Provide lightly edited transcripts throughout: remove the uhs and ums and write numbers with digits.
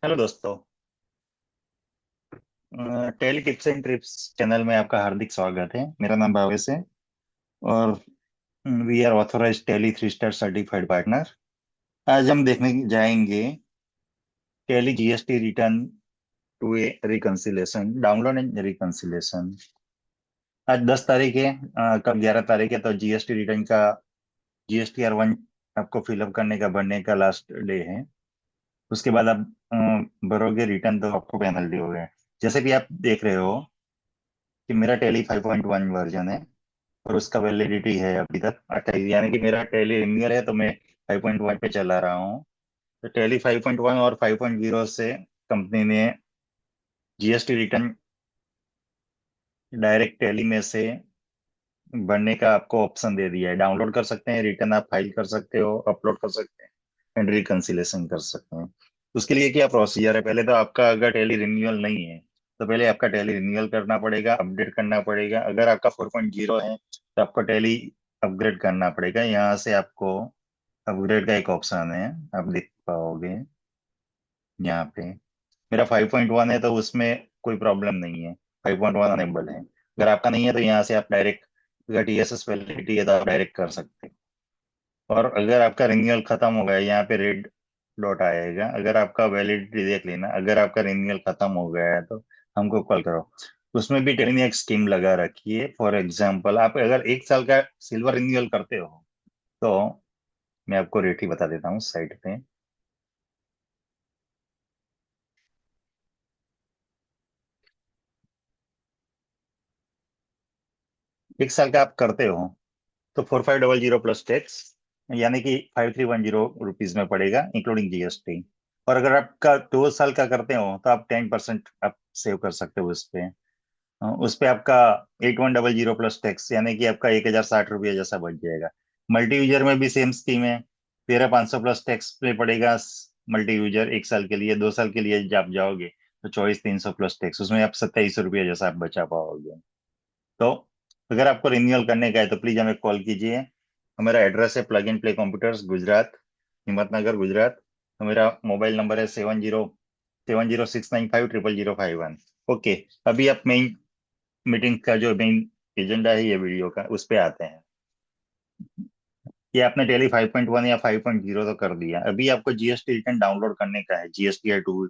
Hello दोस्तों। Tally tips and trips channel में आपका हार्दिक स्वागत है। मेरा नाम भावेश है और we are authorise Tally 3 star certified partner. आज हम देखने जाएंगे Tally GST return two A reconciliation, download and reconciliation. आज 10 तारीख है। कल 11 तारीख है, तो जीएसटी रिटर्न का GSTR 1 आपको फिलअप करने का, भरने का लास्ट डे है। उसके बाद आप भरोगे रिटर्न तो आपको पेनल्टी हो गया। जैसे भी आप देख रहे हो कि मेरा टेली 5.1 वर्जन है और उसका वैलिडिटी है अभी तक 28, यानी कि मेरा टेली रिन्यूअल है, तो मैं 5.1 पे चला रहा हूँ। तो टेली 5.1 और 5.0 से कंपनी ने जीएसटी रिटर्न डायरेक्ट टेली में से भरने का आपको ऑप्शन दे दिया है। डाउनलोड कर सकते हैं, रिटर्न आप फाइल कर सकते हो, अपलोड कर सकते हैं एंड रिकंसिलेशन कर सकते हैं। उसके लिए क्या प्रोसीजर है? पहले तो आपका अगर टेली रिन्यूअल नहीं है तो पहले आपका टेली रिन्यूअल करना पड़ेगा, अपडेट करना पड़ेगा। अगर आपका 4.0 है तो आपको टेली अपग्रेड करना पड़ेगा। यहाँ से आपको अपग्रेड का एक ऑप्शन है, आप देख पाओगे यहाँ पे। मेरा 5.1 है तो उसमें कोई प्रॉब्लम नहीं है, 5.1 अनेबल है। अगर आपका नहीं है तो यहाँ से आप डायरेक्ट, अगर TSS वैलिडिटी है तो आप डायरेक्ट कर सकते हैं। और अगर आपका रिन्यूअल खत्म हो गया, यहाँ पे रेड डॉट आएगा, अगर आपका वैलिडिटी देख लेना। अगर आपका रिन्यूअल खत्म हो गया है तो हमको कॉल करो। उसमें भी टेली ने एक स्कीम लगा रखी है। फॉर एग्जाम्पल, आप अगर 1 साल का सिल्वर रिन्यूअल करते हो तो मैं आपको रेट ही बता देता हूँ साइट पे। 1 साल का आप करते हो तो 4500 प्लस टैक्स, यानी कि 5310 रुपीज में पड़ेगा इंक्लूडिंग GST। और अगर आपका 2 साल का करते हो तो आप 10% आप सेव कर सकते हो उस पे। उस पे आपका 8100 प्लस टैक्स, यानी कि आपका 1060 रुपये जैसा बच जाएगा। मल्टी यूजर में भी सेम स्कीम है। 13500 प्लस टैक्स पे पड़ेगा मल्टी यूजर 1 साल के लिए। 2 साल के लिए जब आप जाओगे तो 24,300 प्लस टैक्स, उसमें आप 2700 रुपये जैसा आप बचा पाओगे। तो अगर आपको रिन्यूअल करने का है तो प्लीज हमें कॉल कीजिए। हमारा एड्रेस है plug in play computers, Gujarat, Himmatnagar, Gujarat. तो मेरा मोबाइल नंबर है 707069500051। ओके। अभी आप मेन मीटिंग का जो मेन एजेंडा है ये वीडियो का, उस पे आते हैं। ये आपने डेली 5.1 या 5.0 तो कर दिया, अभी आपको जीएसटी रिटर्न डाउनलोड करने का है। GSTR 2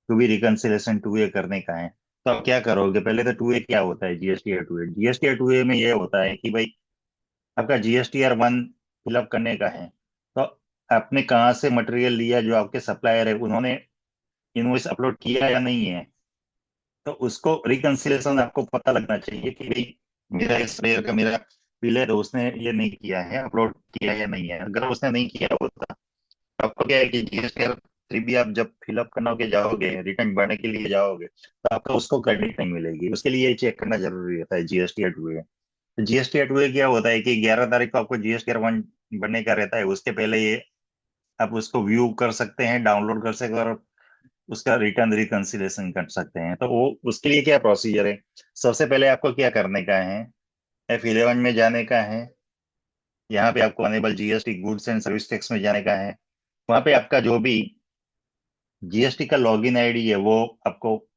to be reconciliation 2A करने का है। तो आप क्या करोगे? पहले तो 2A क्या होता है? GSTR 2A में ये होता है कि भाई आपका GSTR 1 फिलअप करने का है। तो आपने कहाँ से मटेरियल लिया, जो आपके सप्लायर है उन्होंने इनवॉइस अपलोड किया या नहीं है। तो उसको रिकंसिलेशन आपको पता लगना चाहिए कि भाई मेरा इस प्लेयर का, मेरा प्लेयर है, उसने ये नहीं किया है, अपलोड किया या नहीं है। अगर उसने नहीं किया होता तो आपको क्या है कि GSTR 3 भी आप जब फिलअप करने के जाओगे, रिटर्न भरने के लिए जाओगे, तो आपको उसको क्रेडिट नहीं मिलेगी। उसके लिए चेक करना जरूरी होता है GSTR 2। GSTR 2 क्या होता है कि 11 तारीख को आपको GSTR 1 बनने का रहता है। उसके पहले ये आप उसको व्यू कर सकते हैं, डाउनलोड कर सकते हैं और उसका रिटर्न रिकंसिलेशन कर सकते हैं। तो वो उसके लिए क्या प्रोसीजर है? सबसे पहले आपको क्या करने का है, F11 में जाने का है। यहाँ पे आपको enable GST goods and service tax में जाने का है। वहाँ पे आपका जो भी GST का लॉगिन आईडी है वो आपको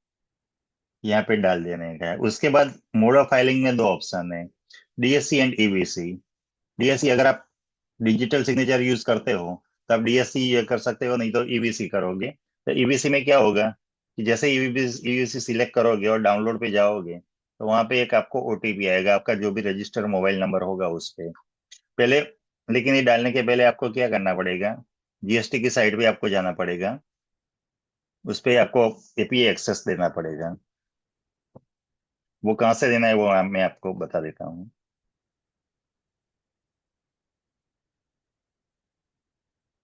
यहाँ पे डाल देने का है। उसके बाद मोड ऑफ फाइलिंग में दो ऑप्शन है, DSC एंड EBC। DSC अगर आप डिजिटल सिग्नेचर यूज करते हो तो आप DSC ये कर सकते हो, नहीं तो EBC करोगे। तो EBC में क्या होगा कि जैसे EBC सिलेक्ट करोगे और डाउनलोड पे जाओगे तो वहां पे एक आपको OTP आएगा, आपका जो भी रजिस्टर मोबाइल नंबर होगा उस पे पहले। लेकिन ये डालने के पहले आपको क्या करना पड़ेगा, GST की साइट पे आपको जाना पड़ेगा। उस पे आपको API एक्सेस देना पड़ेगा। वो कहाँ से देना है वो मैं आपको बता देता हूँ।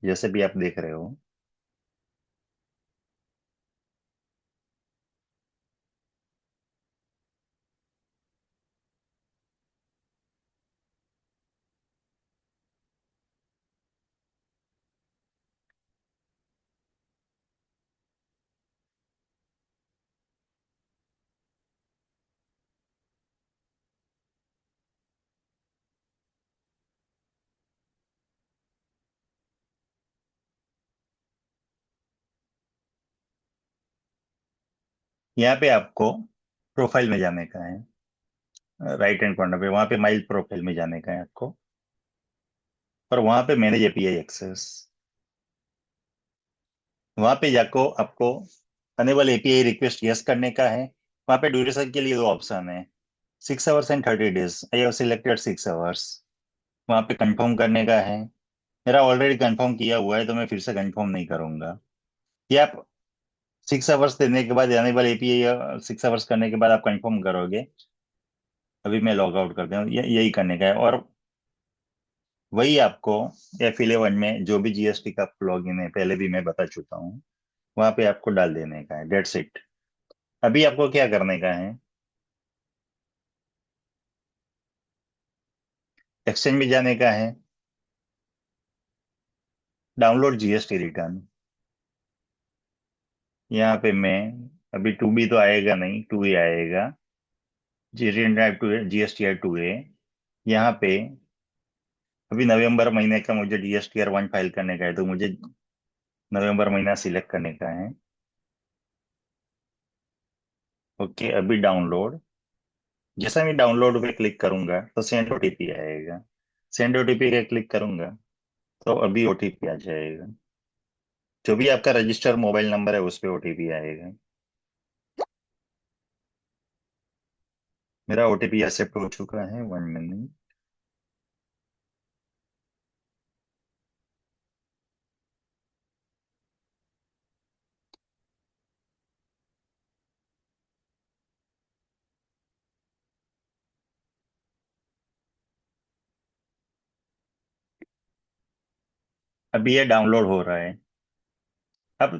जैसे भी आप देख रहे हो, यहाँ पे आपको प्रोफाइल में जाने का है, राइट हैंड कॉर्नर पे, वहां पे माइल प्रोफाइल में जाने का है आपको, और वहां पे मैनेज एपीआई एक्सेस, वहां पे जाको आपको अनेबल एपीआई रिक्वेस्ट यस करने का है। वहां पे ड्यूरेशन के लिए दो ऑप्शन है, 6 hours and 30 days. I have selected 6 hours. वहां पे कंफर्म करने का है। मेरा ऑलरेडी कंफर्म किया हुआ है तो मैं फिर से कंफर्म नहीं करूंगा। ये आप 6 आवर्स देने के बाद, अनेबल एपीआई 6 आवर्स करने के बाद आप कंफर्म करोगे। अभी मैं लॉग आउट करता हूँ, यही करने का है। और वही आपको F11 में जो भी जीएसटी का लॉगिन है, पहले भी मैं बता चुका हूँ, वहां पे आपको डाल देने का है। That's it. अभी आपको क्या करने का है, एक्सचेंज में जाने का है, डाउनलोड जीएसटी रिटर्न। यहाँ पे मैं, अभी टू बी तो आएगा नहीं, टू ए आएगा। जीएसटी टू ए। यहाँ पे अभी नवंबर महीने का मुझे DSTR 1 फाइल करने का है, तो मुझे नवंबर महीना सिलेक्ट करने का है। ओके, अभी डाउनलोड। जैसा मैं डाउनलोड पे क्लिक करूंगा तो सेंड ओटीपी आएगा। सेंड ओटीपी पे क्लिक करूंगा तो अभी ओटीपी आ जाएगा। जो भी आपका रजिस्टर्ड मोबाइल नंबर है उस पे ओटीपी आएगा। मेरा ओटीपी एक्सेप्ट हो चुका है, 1 मिनट। अभी ये डाउनलोड हो रहा है। अब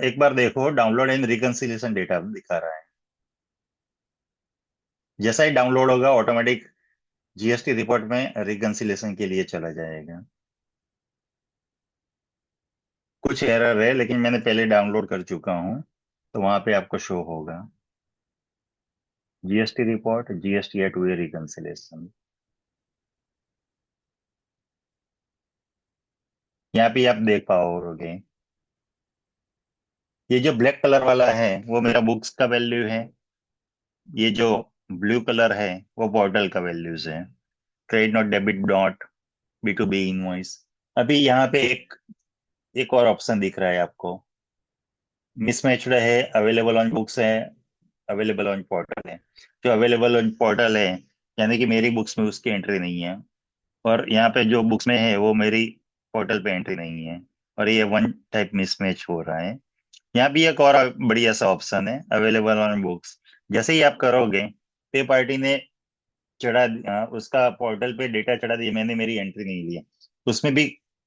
एक बार देखो, डाउनलोड एंड रिकंसिलिएशन डेटा दिखा रहा है। जैसा ही डाउनलोड होगा ऑटोमेटिक जीएसटी रिपोर्ट में रिकंसिलिएशन के लिए चला जाएगा। कुछ एरर है, लेकिन मैंने पहले डाउनलोड कर चुका हूँ, तो वहां पे आपको शो होगा GST report, GSTR 2A reconciliation. यहाँ पे आप देख पाओगे, ये जो ब्लैक कलर वाला है वो मेरा बुक्स का वैल्यू है। ये जो ब्लू कलर है वो पोर्टल का वैल्यूज है। Credit not, debit not, B2B invoice. अभी यहाँ पे एक और ऑप्शन दिख रहा है आपको, मिसमैच्ड है, अवेलेबल ऑन बुक्स है, अवेलेबल ऑन पोर्टल है। जो अवेलेबल ऑन पोर्टल है, यानी कि मेरी बुक्स में उसकी एंट्री नहीं है, और यहाँ पे जो बुक्स में है वो मेरी पोर्टल पे एंट्री नहीं है, और ये वन टाइप मिसमैच हो रहा है। यहाँ भी एक और बढ़िया सा ऑप्शन है, अवेलेबल ऑन बुक्स। जैसे ही आप करोगे, पे पार्टी ने उसका पोर्टल पे डेटा चढ़ा दिया, मैंने मेरी एंट्री नहीं ली है। उसमें भी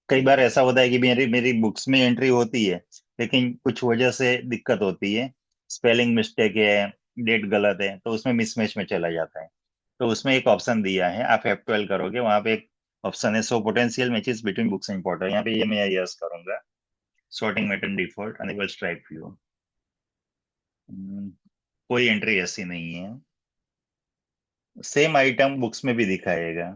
कई बार ऐसा होता है कि मेरी मेरी बुक्स में एंट्री होती है, लेकिन कुछ वजह से दिक्कत होती है, स्पेलिंग मिस्टेक है, डेट गलत है, तो उसमें मिसमैच में चला जाता है। तो उसमें एक ऑप्शन दिया है, आप F12 करोगे, वहां पे एक ऑप्शन है, so potential matches between books and portal. यहाँ पे ये मैं यस करूंगा। Sorting matter default enable strike view. कोई एंट्री ऐसी नहीं है। सेम आइटम बुक्स में भी दिखाएगा,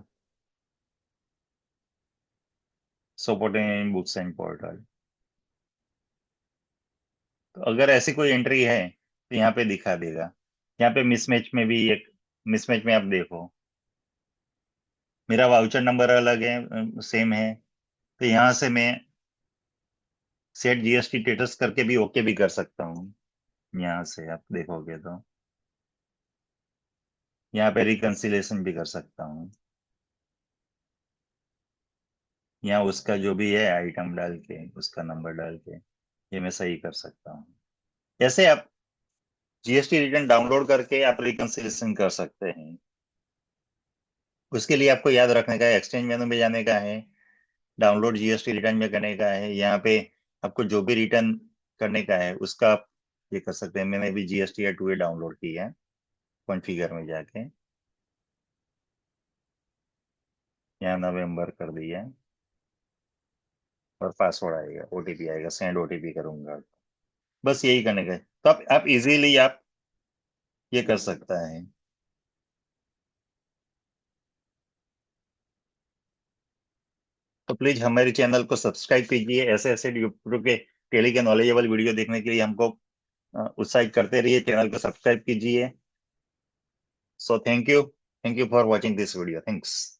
सपोर्टिंग बुक्स एंड पोर्टल। तो अगर ऐसी कोई एंट्री है तो यहाँ पे दिखा देगा। यहाँ पे मिसमैच में भी एक, मिसमैच में आप देखो, मेरा वाउचर नंबर अलग है, सेम है। तो यहाँ से मैं सेट जीएसटी स्टेटस करके भी ओके भी कर सकता हूँ। यहाँ से आप देखोगे तो यहाँ पे रिकंसिलेशन भी कर सकता हूँ। यहाँ उसका जो भी है आइटम डाल के, उसका नंबर डाल के ये मैं सही कर सकता हूँ। ऐसे आप जीएसटी रिटर्न डाउनलोड करके आप रिकंसिलेशन कर सकते हैं। उसके लिए आपको याद रखने का है, एक्सचेंज मेनू में जाने का है, डाउनलोड जीएसटी रिटर्न में करने का है। यहाँ पे आपको जो भी रिटर्न करने का है उसका आप ये कर सकते हैं। मैंने भी GSTR 2A डाउनलोड की है, कॉन्फ़िगर में जाके यहाँ नवंबर कर दिया, और पासवर्ड आएगा, ओटीपी आएगा, सेंड ओटीपी करूंगा। बस यही करने का है, तो आप इजीली आप ये कर सकता है। तो प्लीज हमारे चैनल को सब्सक्राइब कीजिए, ऐसे ऐसे यूट्यूब के टेली के नॉलेजेबल वीडियो देखने के लिए हमको उत्साहित करते रहिए, चैनल को सब्सक्राइब कीजिए। So thank you for watching this video, thanks.